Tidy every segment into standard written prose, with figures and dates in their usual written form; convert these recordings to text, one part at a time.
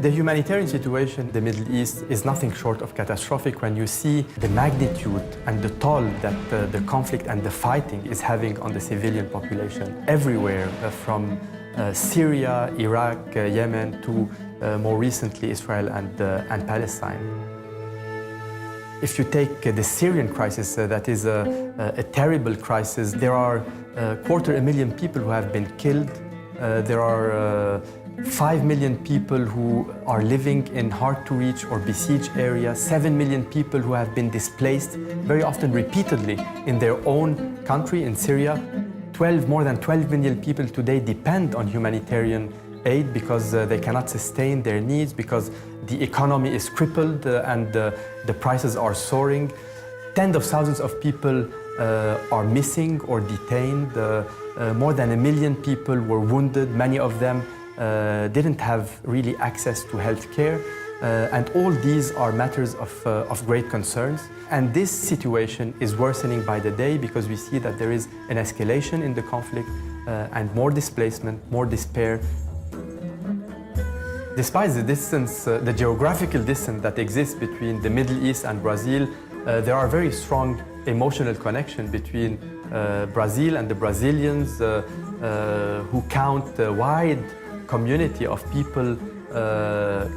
The humanitarian situation in the Middle East is nothing short of catastrophic when you see the magnitude and the toll that the conflict and the fighting is having on the civilian population everywhere, from Syria, Iraq, Yemen, to more recently Israel and Palestine. If you take the Syrian crisis, that is a terrible crisis. There are 250,000 people who have been killed. There are 5 million people who are living in hard-to-reach or besieged areas, 7 million people who have been displaced, very often repeatedly in their own country, in Syria. More than 12 million people today depend on humanitarian aid because they cannot sustain their needs, because the economy is crippled and the prices are soaring. Tens of thousands of people are missing or detained. More than 1 million people were wounded. Many of them didn't have really access to health care. And all these are matters of great concerns. And this situation is worsening by the day because we see that there is an escalation in the conflict and more displacement, more despair. Despite the distance, the geographical distance that exists between the Middle East and Brazil, there are very strong emotional connection between Brazil and the Brazilians who count a wide community of people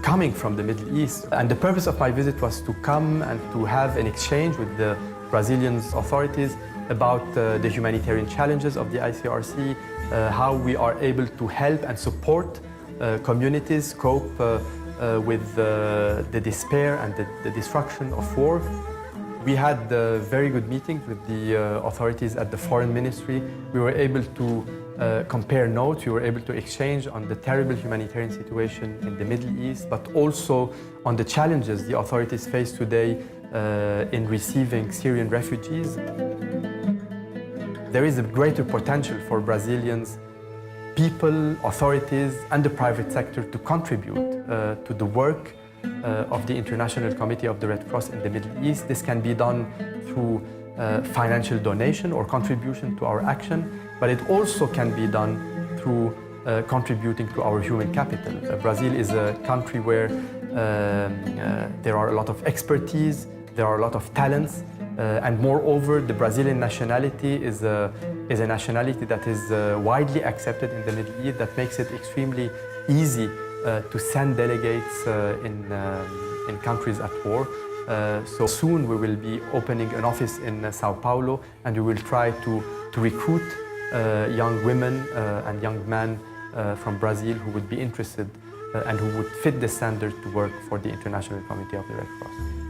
coming from the Middle East. And the purpose of my visit was to come and to have an exchange with the Brazilian authorities about the humanitarian challenges of the ICRC, how we are able to help and support communities cope with the despair and the destruction of war. We had a very good meeting with the authorities at the Foreign Ministry. We were able to compare notes. We were able to exchange on the terrible humanitarian situation in the Middle East, but also on the challenges the authorities face today in receiving Syrian refugees. There is a greater potential for Brazilians, people, authorities, and the private sector to contribute to the work of the International Committee of the Red Cross in the Middle East. This can be done through financial donation or contribution to our action, but it also can be done through contributing to our human capital. Brazil is a country where there are a lot of expertise, there are a lot of talents, and moreover, the Brazilian nationality is a nationality that is widely accepted in the Middle East, that makes it extremely easy to send delegates in countries at war. So soon we will be opening an office in Sao Paulo, and we will try to recruit young women and young men from Brazil who would be interested and who would fit the standard to work for the International Committee of the Red Cross.